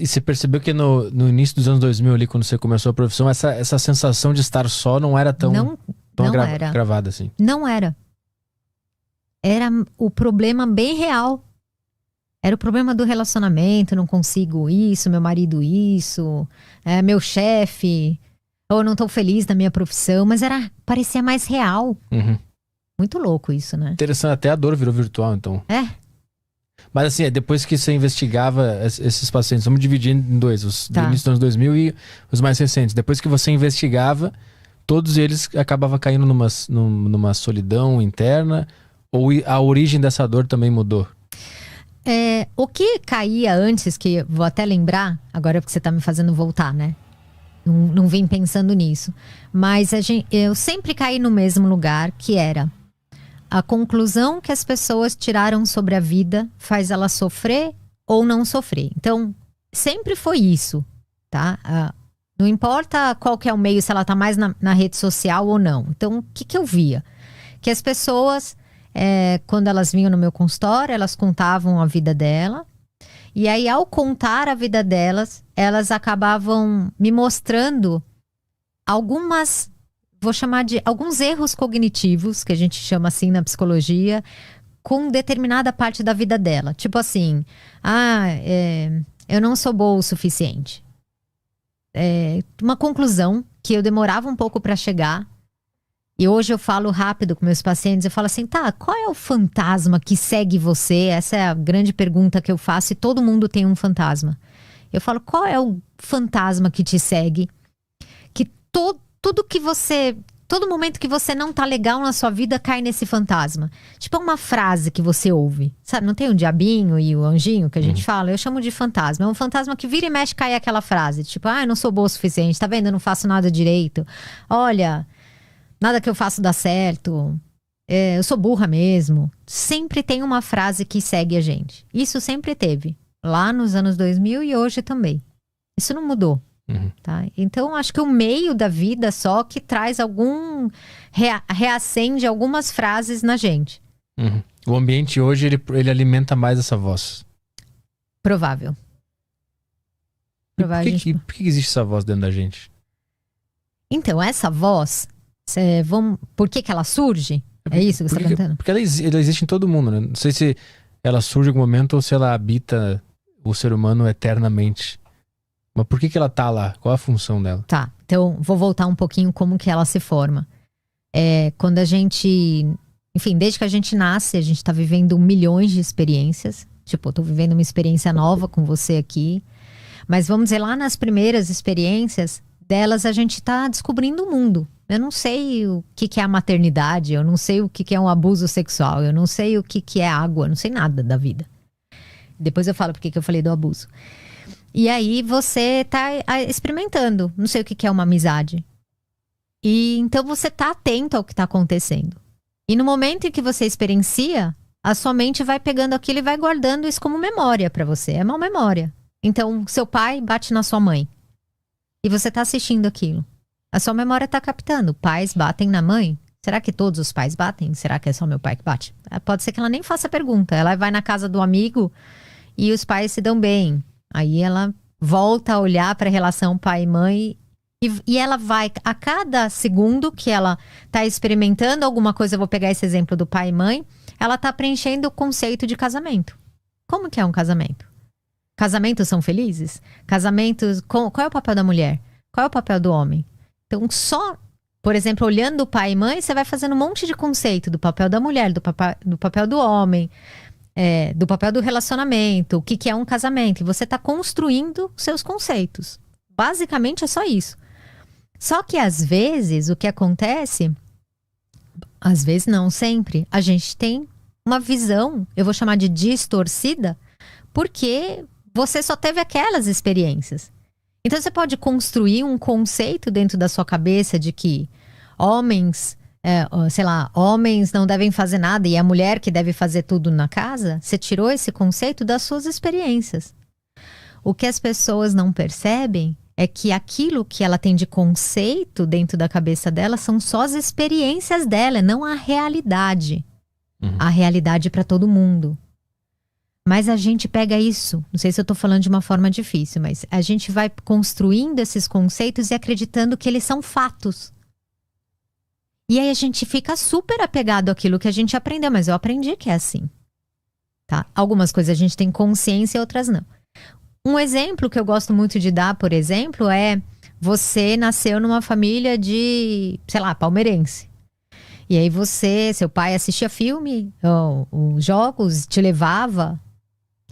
E você percebeu que no início dos anos 2000 ali, quando você começou a profissão, essa sensação de estar só não era tão era gravada assim? Não era. Era o problema bem real. Era o problema do relacionamento, não consigo isso, meu marido isso, meu chefe, ou não tô feliz na minha profissão, mas parecia mais real. Uhum. Muito louco isso, né? Interessante, até a dor virou virtual, então. Mas assim, depois que você investigava esses pacientes, vamos dividir em dois, os do início dos anos 2000 e os mais recentes. Depois que você investigava, todos eles acabavam caindo numa solidão interna, ou a origem dessa dor também mudou? O que caía antes, que vou até lembrar, agora porque você tá me fazendo voltar, né? Não vim pensando nisso. Mas eu sempre caí no mesmo lugar, que era a conclusão que as pessoas tiraram sobre a vida faz ela sofrer ou não sofrer. Então, sempre foi isso, tá? Não importa qual que é o meio, se ela tá mais na rede social ou não. Então, o que eu via? Que as pessoas, quando elas vinham no meu consultório, elas contavam a vida dela. E aí, ao contar a vida delas, elas acabavam me mostrando vou chamar de alguns erros cognitivos, que a gente chama assim na psicologia, com determinada parte da vida dela. Tipo assim, eu não sou boa o suficiente. Uma conclusão que eu demorava um pouco para chegar. E hoje eu falo rápido com meus pacientes, eu falo assim, tá, qual é o fantasma que segue você? Essa é a grande pergunta que eu faço e todo mundo tem um fantasma. Eu falo, qual é o fantasma que te segue? Que todo momento que você não tá legal na sua vida, cai nesse fantasma. Tipo uma frase que você ouve. Sabe, não tem o diabinho e o anjinho que a gente fala? Eu chamo de fantasma. É um fantasma que vira e mexe, cai aquela frase. Tipo, eu não sou boa o suficiente, tá vendo? Eu não faço nada direito. Olha, nada que eu faço dá certo. Eu sou burra mesmo. Sempre tem uma frase que segue a gente. Isso sempre teve. Lá nos anos 2000 e hoje também. Isso não mudou. Tá? Então, acho que o meio da vida só que traz reacende algumas frases na gente. O ambiente hoje, ele alimenta mais essa voz. Provável. Por que existe essa voz dentro da gente? Então, essa voz, por que ela surge? É isso que você está perguntando? Porque ela existe em todo mundo, né? Não sei se ela surge em algum momento ou se ela habita o ser humano eternamente. Mas por que ela tá lá? Qual a função dela? Tá, então vou voltar um pouquinho como que ela se forma. Quando a gente... Enfim, desde que a gente nasce, a gente tá vivendo milhões de experiências. Tipo, eu tô vivendo uma experiência nova com você aqui. Mas vamos dizer, lá nas primeiras experiências delas, a gente tá descobrindo o mundo. Eu não sei o que é a maternidade, eu não sei o que é um abuso sexual, eu não sei o que é água, eu não sei nada da vida. Depois eu falo porque que eu falei do abuso. E aí você tá experimentando. Não sei o que é uma amizade. E então você tá atento ao que tá acontecendo. E no momento em que você experiencia, a sua mente vai pegando aquilo e vai guardando isso como memória pra você. É uma memória. Então, seu pai bate na sua mãe. E você tá assistindo aquilo. A sua memória tá captando. Pais batem na mãe. Será que todos os pais batem? Será que é só meu pai que bate? Pode ser que ela nem faça pergunta. Ela vai na casa do amigo e os pais se dão bem. Aí ela volta a olhar para a relação pai e mãe e ela vai, a cada segundo que ela tá experimentando alguma coisa, eu vou pegar esse exemplo do pai e mãe, ela tá preenchendo o conceito de casamento. Como que é um casamento? Casamentos são felizes? Casamentos, qual é o papel da mulher? Qual é o papel do homem? Então só, por exemplo, olhando o pai e mãe, você vai fazendo um monte de conceito do papel da mulher, do papel do homem, do papel do relacionamento, o que é um casamento. E você está construindo seus conceitos. Basicamente é só isso. Só que às vezes o que acontece, às vezes não, sempre, a gente tem uma visão, eu vou chamar de distorcida, porque você só teve aquelas experiências. Então você pode construir um conceito dentro da sua cabeça de que homens não devem fazer nada e é a mulher que deve fazer tudo na casa. Você tirou esse conceito das suas experiências. O que as pessoas não percebem é que aquilo que ela tem de conceito dentro da cabeça dela são só as experiências dela, não a realidade. A realidade para todo mundo. Mas a gente pega isso, não sei se eu tô falando de uma forma difícil, mas a gente vai construindo esses conceitos e acreditando que eles são fatos. E aí a gente fica super apegado àquilo que a gente aprendeu, mas eu aprendi que é assim. Tá? Algumas coisas a gente tem consciência e outras não. Um exemplo que eu gosto muito de dar, por exemplo, é você nasceu numa família de, sei lá, palmeirense. E aí seu pai assistia filme, os jogos, te levava.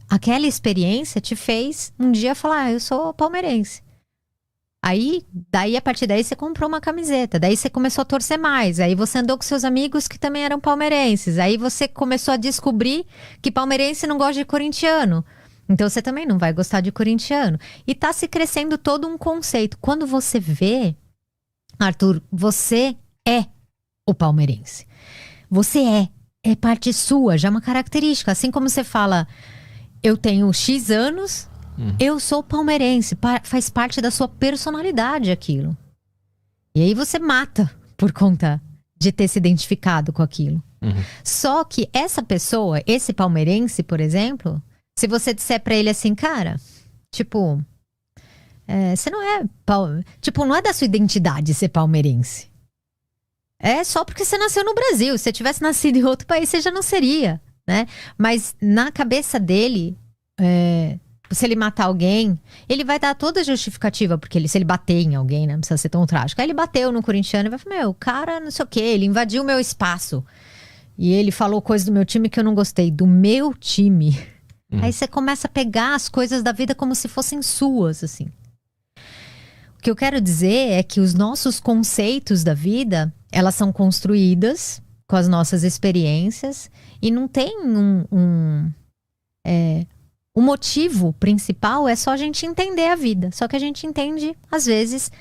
Aquela experiência te fez um dia falar, eu sou palmeirense. Daí a partir daí você comprou uma camiseta, daí você começou a torcer mais, aí você andou com seus amigos que também eram palmeirenses, aí você começou a descobrir que palmeirense não gosta de corintiano, então você também não vai gostar de corintiano. E tá se crescendo todo um conceito. Quando você vê, Arthur, você é o palmeirense. Você é parte sua, já é uma característica. Assim como você fala, eu tenho X anos, eu sou palmeirense, faz parte da sua personalidade aquilo. E aí você mata por conta de ter se identificado com aquilo. Só que essa pessoa, esse palmeirense, por exemplo, se você disser pra ele assim, cara, tipo, você não é, tipo, não é da sua identidade ser palmeirense. É só porque você nasceu no Brasil. Se você tivesse nascido em outro país, você já não seria, né? Mas na cabeça dele, se ele matar alguém, ele vai dar toda a justificativa, porque se ele bater em alguém, né? Não precisa ser tão trágico. Aí ele bateu no corintiano e vai falar, o cara não sei o quê, ele invadiu o meu espaço. E ele falou coisas do meu time que eu não gostei. Do meu time. Aí você começa a pegar as coisas da vida como se fossem suas, assim. O que eu quero dizer é que os nossos conceitos da vida, elas são construídas com as nossas experiências e não tem o motivo principal é só a gente entender a vida. Só que a gente entende, às vezes,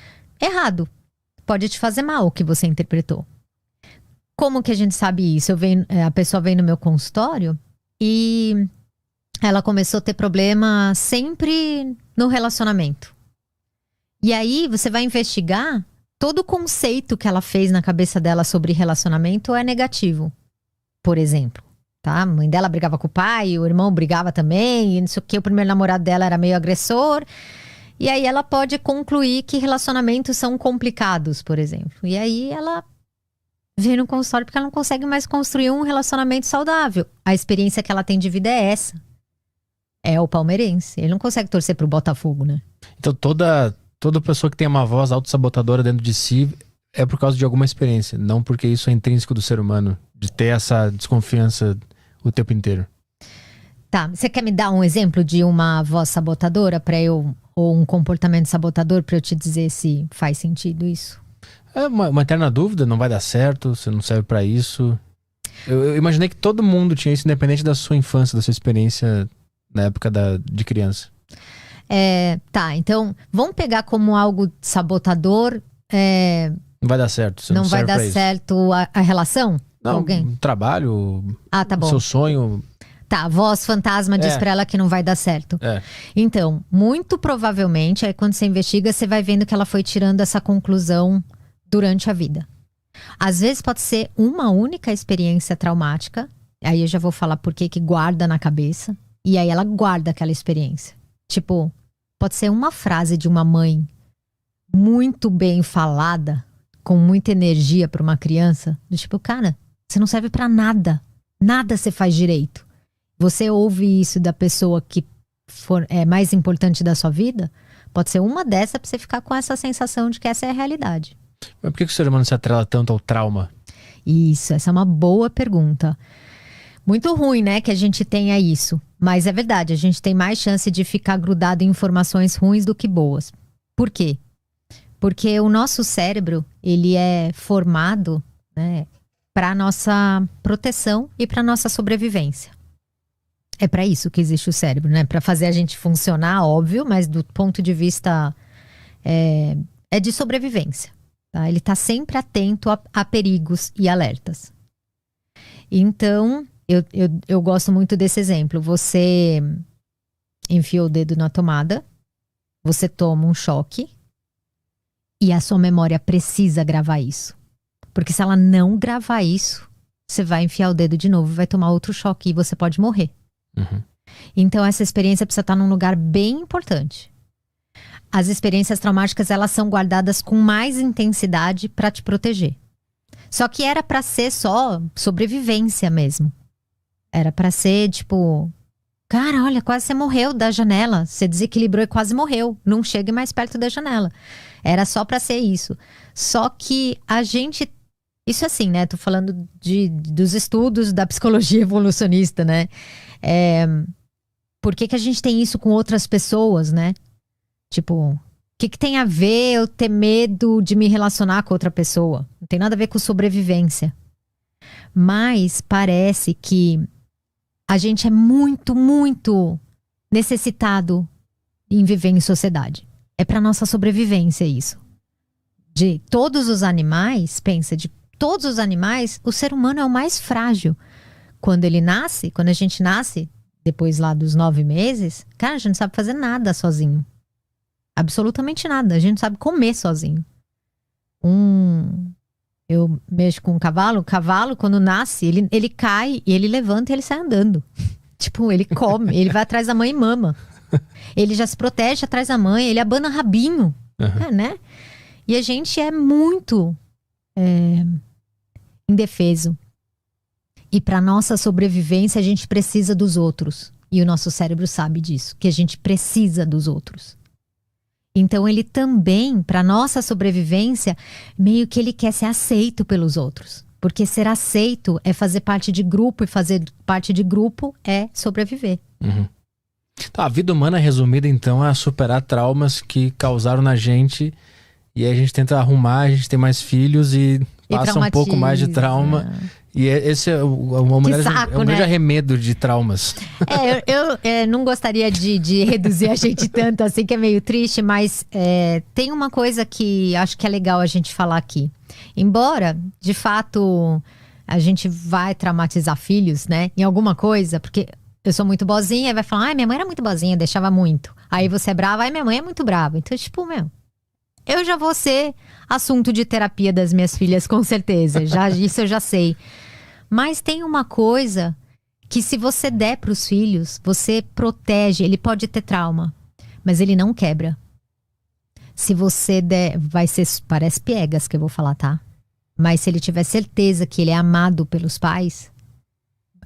errado. Pode te fazer mal o que você interpretou. Como que a gente sabe isso? A pessoa vem no meu consultório e ela começou a ter problema sempre no relacionamento. E aí você vai investigar, todo o conceito que ela fez na cabeça dela sobre relacionamento é negativo. Por exemplo, tá? A mãe dela brigava com o pai, o irmão brigava também, e não sei o que, o primeiro namorado dela era meio agressor. E aí ela pode concluir que relacionamentos são complicados, por exemplo. E aí ela vem no consultório porque ela não consegue mais construir um relacionamento saudável. A experiência que ela tem de vida é essa. É o palmeirense. Ele não consegue torcer pro Botafogo, né? Então toda pessoa que tem uma voz autossabotadora dentro de si é por causa de alguma experiência, não porque isso é intrínseco do ser humano, de ter essa desconfiança o tempo inteiro. Tá, você quer me dar um exemplo de uma voz sabotadora ou um comportamento sabotador pra eu te dizer se faz sentido isso? É uma eterna dúvida, não vai dar certo, você não serve pra isso. Eu imaginei que todo mundo tinha isso, independente da sua infância, da sua experiência na época de criança. Tá, então vamos pegar como algo sabotador. Não vai dar certo. Você não vai dar certo a relação com alguém? Não, trabalho, tá bom. Seu sonho. Tá, a voz fantasma diz pra ela que não vai dar certo. Então, muito provavelmente, aí quando você investiga, você vai vendo que ela foi tirando essa conclusão durante a vida. Às vezes pode ser uma única experiência traumática, aí eu já vou falar por que guarda na cabeça, e aí ela guarda aquela experiência. Tipo, pode ser uma frase de uma mãe muito bem falada, com muita energia para uma criança, do tipo, cara, você não serve para nada. Nada você faz direito. Você ouve isso da pessoa que é mais importante da sua vida, pode ser uma dessa pra você ficar com essa sensação de que essa é a realidade. Mas por que o ser humano se atrela tanto ao trauma? Isso, essa é uma boa pergunta. Muito ruim, né, que a gente tenha isso. Mas é verdade, a gente tem mais chance de ficar grudado em informações ruins do que boas. Por quê? Porque o nosso cérebro, ele é formado, né, para nossa proteção e para nossa sobrevivência. É para isso que existe o cérebro, né? Para fazer a gente funcionar, óbvio, mas do ponto de vista é de sobrevivência. Tá? Ele está sempre atento a perigos e alertas. Então, eu gosto muito desse exemplo. Você enfia o dedo na tomada, você toma um choque e a sua memória precisa gravar isso. Porque se ela não gravar isso, você vai enfiar o dedo de novo e vai tomar outro choque e você pode morrer. Então essa experiência precisa estar num lugar bem importante. As experiências traumáticas, elas são guardadas com mais intensidade para te proteger. Só que era para ser só sobrevivência mesmo. Era para ser tipo, cara, olha, quase você morreu da janela. Você desequilibrou e quase morreu. Não chegue mais perto da janela. Era só para ser isso. Só que a gente... Isso assim, né? Tô falando dos estudos da psicologia evolucionista, né? Por que a gente tem isso com outras pessoas, né? Tipo, o que tem a ver eu ter medo de me relacionar com outra pessoa? Não tem nada a ver com sobrevivência. Mas parece que a gente é muito, muito necessitado em viver em sociedade. É para nossa sobrevivência isso. De todos os animais, pensa, de todos os animais, o ser humano é o mais frágil. Quando ele nasce, quando a gente nasce, depois lá dos 9 meses, cara, a gente não sabe fazer nada sozinho. Absolutamente nada. A gente não sabe comer sozinho. Eu mexo com um cavalo. O cavalo, quando nasce, ele cai e ele levanta e ele sai andando. Tipo, ele come, ele vai atrás da mãe e mama. Ele já se protege atrás da mãe, ele abana rabinho. Né? E a gente é muito indefeso. E para nossa sobrevivência, a gente precisa dos outros. E o nosso cérebro sabe disso, que a gente precisa dos outros. Então ele também, para nossa sobrevivência, meio que ele quer ser aceito pelos outros. Porque ser aceito é fazer parte de grupo, e fazer parte de grupo é sobreviver. Tá, a vida humana resumida, então, é superar traumas que causaram na gente. E aí a gente tenta arrumar, a gente tem mais filhos e passa um pouco mais de trauma. E esse é uma mulher, saco, é um grande arremedo de traumas. Eu não gostaria de reduzir a gente tanto assim, que é meio triste, mas tem uma coisa que acho que é legal a gente falar aqui. Embora, de fato, a gente vai traumatizar filhos, né? Em alguma coisa, porque eu sou muito boazinha, e vai falar, ai, minha mãe era muito boazinha, deixava muito. Aí você é brava, ai, minha mãe é muito brava. Então, tipo, eu já vou ser assunto de terapia das minhas filhas, com certeza. Isso eu já sei. Mas tem uma coisa que se você der para os filhos, você protege. Ele pode ter trauma, mas ele não quebra. Se você der, vai ser, parece piegas que eu vou falar, tá? Mas se ele tiver certeza que ele é amado pelos pais,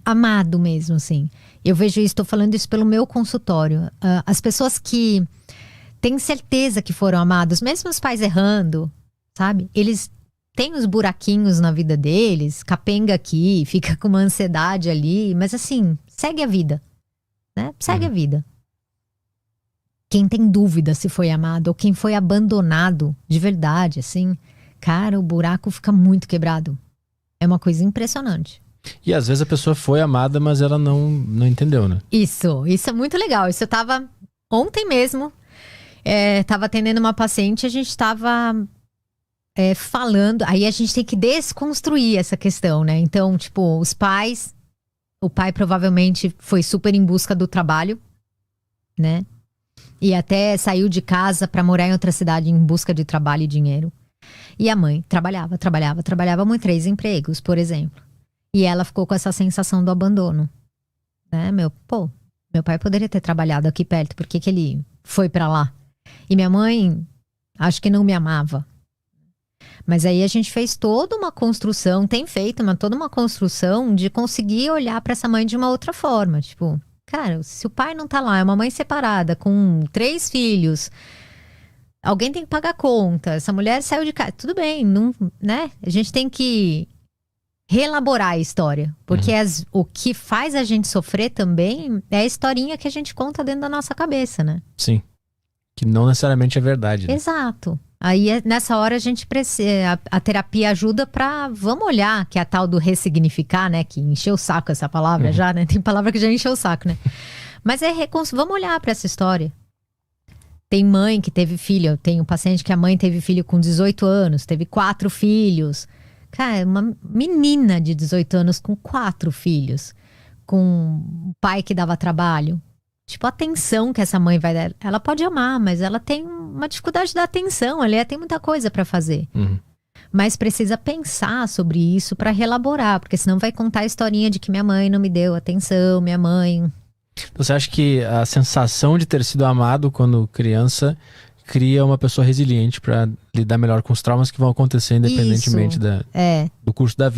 amado mesmo, assim. Eu vejo isso, estou falando isso pelo meu consultório. As pessoas que têm certeza que foram amados, mesmo os pais errando, sabe? Eles têm os buraquinhos na vida deles, capenga aqui, fica com uma ansiedade ali, mas assim, segue a vida, né? Segue a vida. Quem tem dúvida se foi amado ou quem foi abandonado de verdade, assim, cara, o buraco fica muito quebrado. É uma coisa impressionante. E às vezes a pessoa foi amada, mas ela não entendeu, né? Isso é muito legal. Isso eu tava ontem mesmo, tava atendendo uma paciente, a gente tava falando, aí a gente tem que desconstruir essa questão, né? Então, tipo, os pais, o pai provavelmente foi super em busca do trabalho, né? E até saiu de casa pra morar em outra cidade em busca de trabalho e dinheiro. E a mãe trabalhava muito, 3 empregos, por exemplo. E ela ficou com essa sensação do abandono, né? Meu pai poderia ter trabalhado aqui perto, por que ele foi pra lá? E minha mãe, acho que não me amava. Mas aí a gente fez toda uma construção, tem feito, mas toda uma construção de conseguir olhar pra essa mãe de uma outra forma. Tipo, cara, se o pai não tá lá, é uma mãe separada, com 3 filhos, alguém tem que pagar conta, essa mulher saiu de casa, tudo bem, não, né? A gente tem que reelaborar a história, porque o que faz a gente sofrer também é a historinha que a gente conta dentro da nossa cabeça, né? Sim, que não necessariamente é verdade, né? Exato. Aí nessa hora a gente precisa, a terapia ajuda pra, vamos olhar, que é a tal do ressignificar, né? Que encheu o saco essa palavra já, né? Tem palavra que já encheu o saco, né? Mas vamos olhar pra essa história. Tem mãe que teve filho, eu tenho um paciente que a mãe teve filho com 18 anos, teve 4 filhos. Cara, uma menina de 18 anos com 4 filhos, com um pai que dava trabalho. Tipo, a atenção que essa mãe vai dar. Ela pode amar, mas ela tem uma dificuldade da atenção. Ela tem muita coisa pra fazer. Mas precisa pensar sobre isso pra reelaborar. Porque senão vai contar a historinha de que minha mãe não me deu atenção, minha mãe... Você acha que a sensação de ter sido amado quando criança cria uma pessoa resiliente para lidar melhor com os traumas que vão acontecer independentemente do curso da vida?